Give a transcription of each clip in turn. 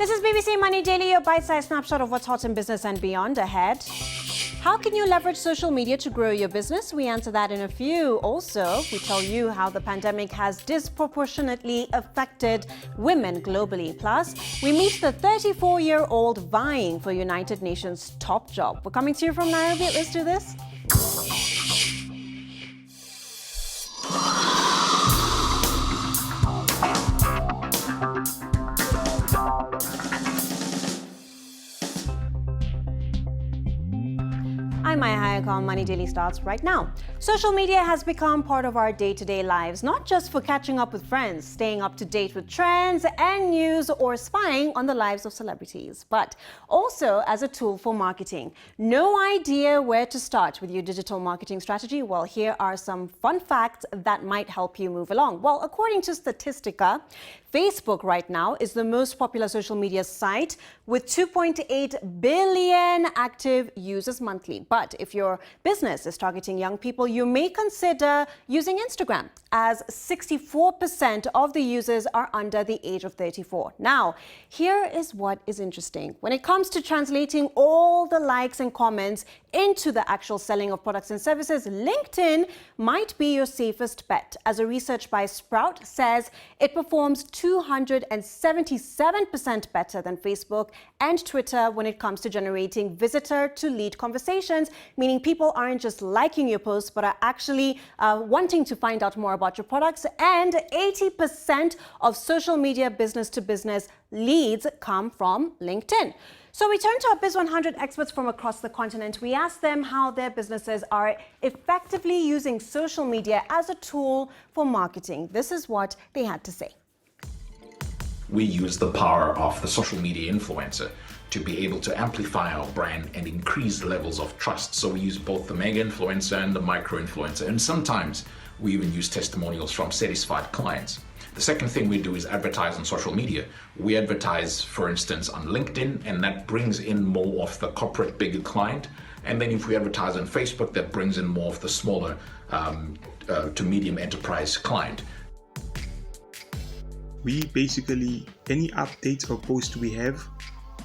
This is BBC Money Daily, your bite-sized snapshot of what's hot in business and beyond. Ahead, how can you leverage social media to grow your business? We answer that in a few. Also, we tell you how the pandemic has disproportionately affected women globally. Plus, we meet the 34-year-old vying for United Nations top job. We're coming to you from Nairobi. Let's do this. I'm Hayakawa. Money Daily starts right now. Social media has become part of our day-to-day lives, not just for catching up with friends, staying up to date with trends and news, or spying on the lives of celebrities, but also as a tool for marketing. No idea where to start with your digital marketing strategy? Well, here are some fun facts that might help you move along. Well, according to Statistica, Facebook right now is the most popular social media site with 2.8 billion active users monthly. But if your business is targeting young people, you may consider using Instagram, as 64% of the users are under the age of 34. Now, here is what is interesting. When it comes to translating all the likes and comments into the actual selling of products and services, LinkedIn might be your safest bet. As a research by Sprout says, it performs 277% better than Facebook and Twitter when it comes to generating visitor-to-lead conversations, meaning people aren't just liking your posts, but are actually wanting to find out more about your products. And 80% of social media business-to-business leads come from LinkedIn. So we turn to our Biz 100 experts from across the continent. We asked them how their businesses are effectively using social media as a tool for marketing. This is what they had to say. We use the power of the social media influencer to be able to amplify our brand and increase levels of trust. So we use both the mega influencer and the micro influencer. And sometimes we even use testimonials from satisfied clients. The second thing we do is advertise on social media. We advertise, for instance, on LinkedIn, and that brings in more of the corporate bigger client. And then if we advertise on Facebook, that brings in more of the smaller to medium enterprise client. We basically, any updates or posts we have,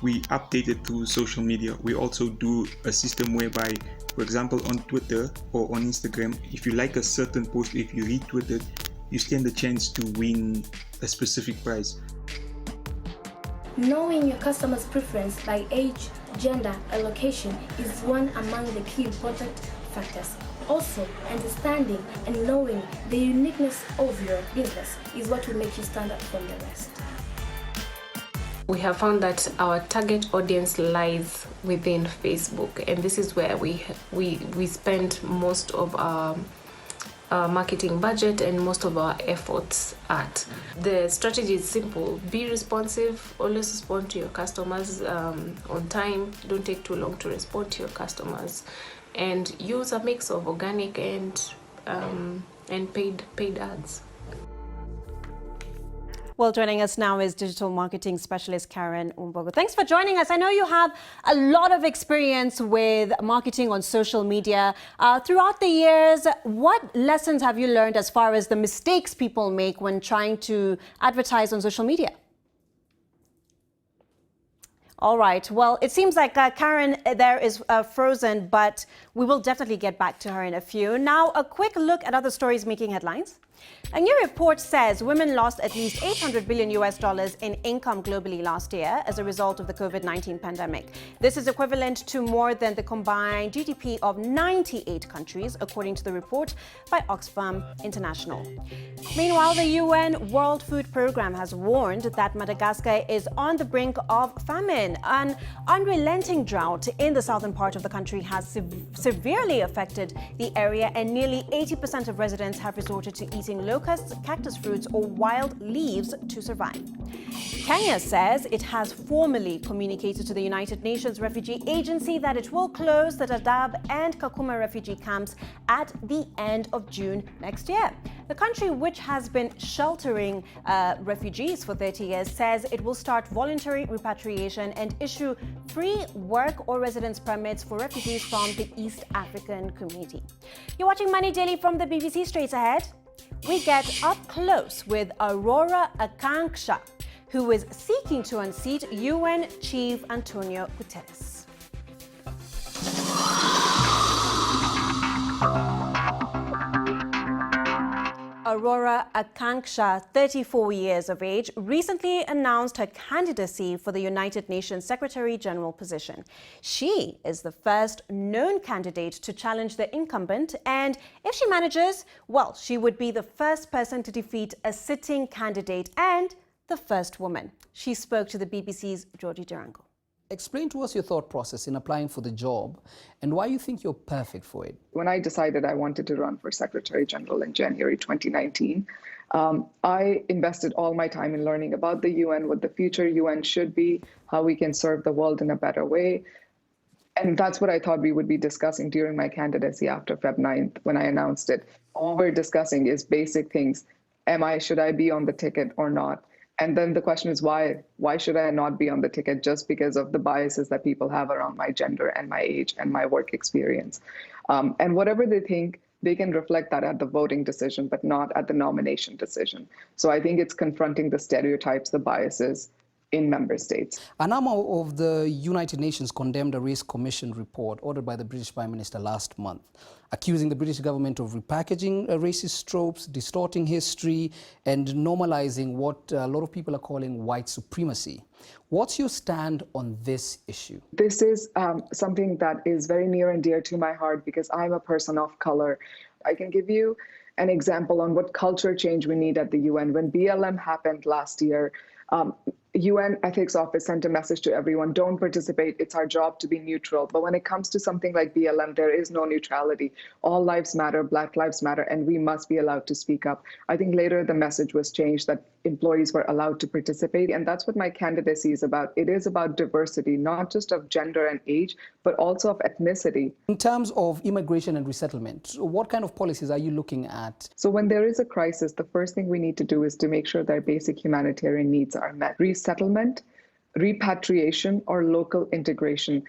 we update it to social media. We also do a system whereby, for example, on Twitter or on Instagram, if you like a certain post, if you retweet it, you stand a chance to win a specific prize. Knowing your customer's preference by age, gender, and location is one among the key important factors. Also, understanding and knowing the uniqueness of your business is what will make you stand out from the rest. We have found that our target audience lies within Facebook, and this is where we spend most of our marketing budget and most of our efforts at. The strategy is simple: be responsive, always respond to your customers on time, don't take too long to respond to your customers, and use a mix of organic and paid ads. Well, joining us now is digital marketing specialist Karen Umbogo. Thanks for joining us. I know you have a lot of experience with marketing on social media. Throughout the years, what lessons have you learned as far as the mistakes people make when trying to advertise on social media? All right. Well, it seems like Karen there is frozen, but we will definitely get back to her in a few. Now, a quick look at other stories making headlines. A new report says women lost at least $800 billion in income globally last year as a result of the COVID-19 pandemic. This is equivalent to more than the combined GDP of 98 countries, according to the report by Oxfam International. Meanwhile, the UN World Food Programme has warned that Madagascar is on the brink of famine. An unrelenting drought in the southern part of the country has severely affected the area, and nearly 80% of residents have resorted to eating locusts, cactus fruits, or wild leaves to survive. Kenya says it has formally communicated to the United Nations Refugee Agency that it will close the Dadaab and Kakuma refugee camps at the end of June next year. The country, which has been sheltering refugees for 30 years, says it will start voluntary repatriation and issue free work or residence permits for refugees from the East African community. You're watching Money Daily from the BBC. Straight ahead, we get up close with Arora Akanksha, who is seeking to unseat UN Chief Antonio Guterres. Arora Akanksha, 34 years of age, recently announced her candidacy for the United Nations Secretary-General position. She is the first known candidate to challenge the incumbent, and if she manages, well, she would be the first person to defeat a sitting candidate and the first woman. She spoke to the BBC's Georgie Ndirangu. Explain to us your thought process in applying for the job and why you think you're perfect for it. When I decided I wanted to run for Secretary General in January 2019, I invested all my time in learning about the UN, what the future UN should be, how we can serve the world in a better way. And that's what I thought we would be discussing during my candidacy after Feb 9th when I announced it. All we're discussing is basic things. Should I be on the ticket or not? And then the question is why? Why should I not be on the ticket just because of the biases that people have around my gender and my age and my work experience? And whatever they think, they can reflect that at the voting decision, but not at the nomination decision. So I think it's confronting the stereotypes, the biases in member states. An arm of the United Nations condemned a race commission report ordered by the British Prime Minister last month, accusing the British government of repackaging racist tropes, distorting history, and normalizing what a lot of people are calling white supremacy. What's your stand on this issue? This is something that is very near and dear to my heart because I'm a person of color. I can give you an example on what culture change we need at the UN. When BLM happened last year, UN Ethics Office sent a message to everyone, don't participate, it's our job to be neutral. But when it comes to something like BLM, there is no neutrality. All lives matter, Black lives matter, and we must be allowed to speak up. I think later the message was changed that employees were allowed to participate, and that's what my candidacy is about. It is about diversity, not just of gender and age, but also of ethnicity. In terms of immigration and resettlement, what kind of policies are you looking at? So when there is a crisis, the first thing we need to do is to make sure that basic humanitarian needs are met. Resettlement, repatriation, or local integration.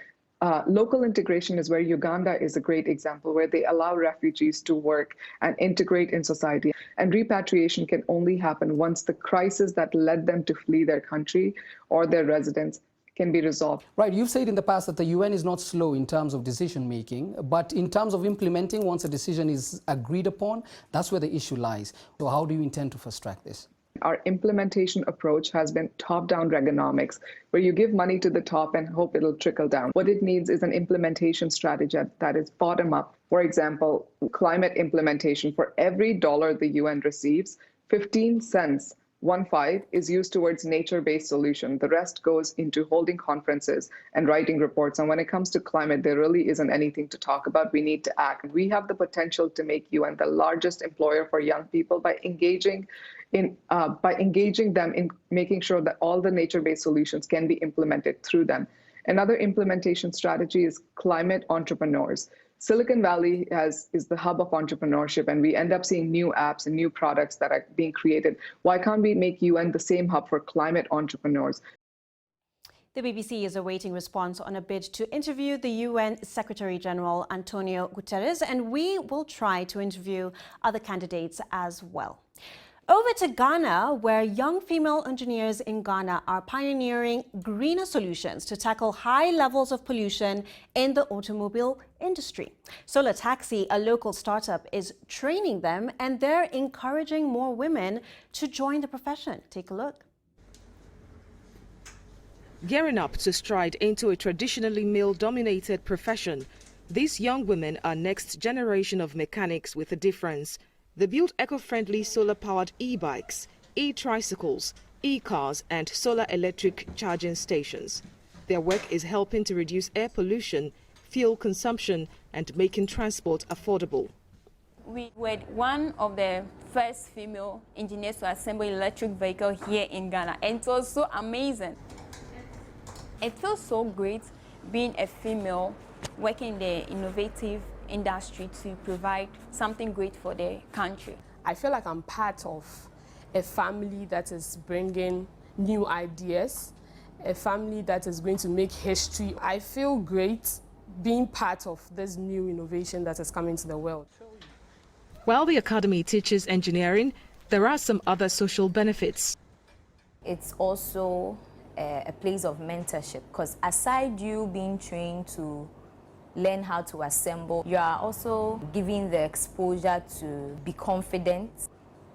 Local integration is where Uganda is a great example, where they allow refugees to work and integrate in society. And repatriation can only happen once the crisis that led them to flee their country or their residence can be resolved. Right, you've said in the past that the UN is not slow in terms of decision making, but in terms of implementing, once a decision is agreed upon, that's where the issue lies. So how do you intend to fast track this? Our implementation approach has been top-down Reaganomics, where you give money to the top and hope it'll trickle down. What it needs is an implementation strategy that is bottom-up. For example, climate implementation. For every dollar the UN receives, 15 cents, 1.5, is used towards nature-based solution. The rest goes into holding conferences and writing reports. And when it comes to climate, there really isn't anything to talk about. We need to act. We have the potential to make UN the largest employer for young people by engaging them in making sure that all the nature-based solutions can be implemented through them. Another implementation strategy is climate entrepreneurs. Silicon Valley is the hub of entrepreneurship, and we end up seeing new apps and new products that are being created. Why can't we make UN the same hub for climate entrepreneurs? The BBC is awaiting response on a bid to interview the UN Secretary-General Antonio Guterres, and we will try to interview other candidates as well. Over to Ghana, where young female engineers in Ghana are pioneering greener solutions to tackle high levels of pollution in the automobile industry. Solar Taxi, a local startup, is training them, and they're encouraging more women to join the profession. Take a look. Gearing up to stride into a traditionally male-dominated profession, these young women are next generation of mechanics with a difference. They build eco-friendly solar-powered e-bikes, e-tricycles, e-cars and solar electric charging stations. Their work is helping to reduce air pollution, fuel consumption and making transport affordable. We were one of the first female engineers to assemble electric vehicle here in Ghana, and it was so amazing. It feels so great being a female working in the innovative industry to provide something great for the country. I feel like I'm part of a family that is bringing new ideas, a family that is going to make history. I feel great being part of this new innovation that is coming to the world. While the academy teaches engineering, there are some other social benefits. It's also a place of mentorship, because aside you being trained to learn how to assemble, you are also given the exposure to be confident.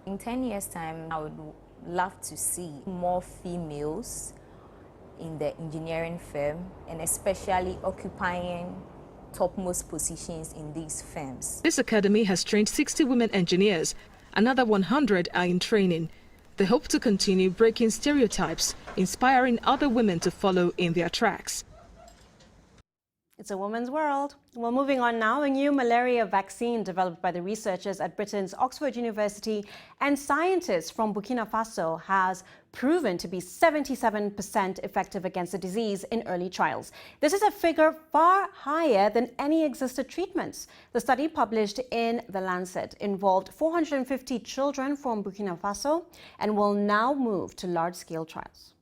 In 10 years' time, I would love to see more females in the engineering firm, and especially occupying topmost positions in these firms. This academy has trained 60 women engineers. Another 100 are in training. They hope to continue breaking stereotypes, inspiring other women to follow in their tracks. It's a woman's world. Well, moving on now, a new malaria vaccine developed by the researchers at Britain's Oxford University and scientists from Burkina Faso has proven to be 77% effective against the disease in early trials. This is a figure far higher than any existing treatments. The study, published in The Lancet, involved 450 children from Burkina Faso and will now move to large-scale trials.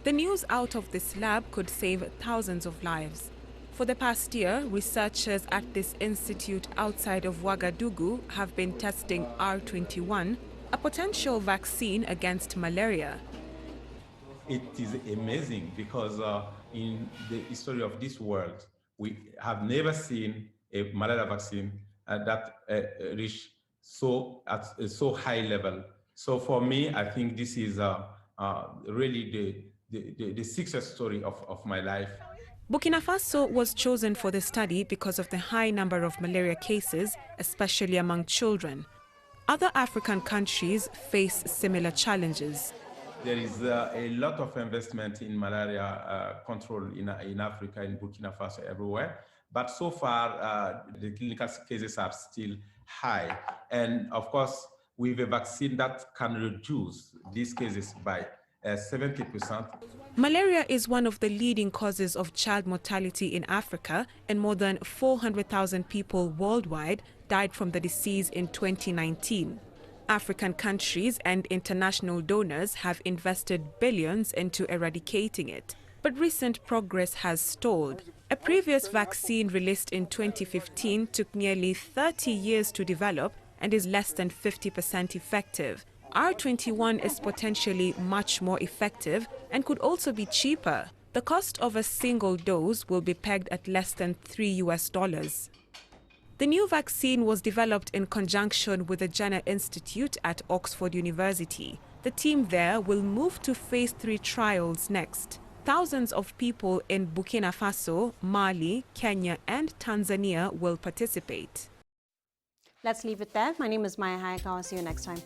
The news out of this lab could save thousands of lives. For the past year, researchers at this institute outside of Ouagadougou have been testing R21, a potential vaccine against malaria. It is amazing because in the history of this world, we have never seen a malaria vaccine that reached at a so high level. So for me, I think this is really the success story of my life. Burkina Faso was chosen for the study because of the high number of malaria cases, especially among children. Other African countries face similar challenges. There is a lot of investment in malaria control in Africa, in Burkina Faso, everywhere. But so far, the clinical cases are still high. And of course, with a vaccine that can reduce these cases by 70%. Malaria is one of the leading causes of child mortality in Africa, and more than 400,000 people worldwide died from the disease in 2019. African countries and international donors have invested billions into eradicating it, but recent progress has stalled. A previous vaccine released in 2015 took nearly 30 years to develop and is less than 50% effective. R21 is potentially much more effective and could also be cheaper. The cost of a single dose will be pegged at less than $3. The new vaccine was developed in conjunction with the Jenner Institute at Oxford University. The team there will move to phase 3 trials next. Thousands of people in Burkina Faso, Mali, Kenya, and Tanzania will participate. Let's leave it there. My name is Hayakawa. See you next time.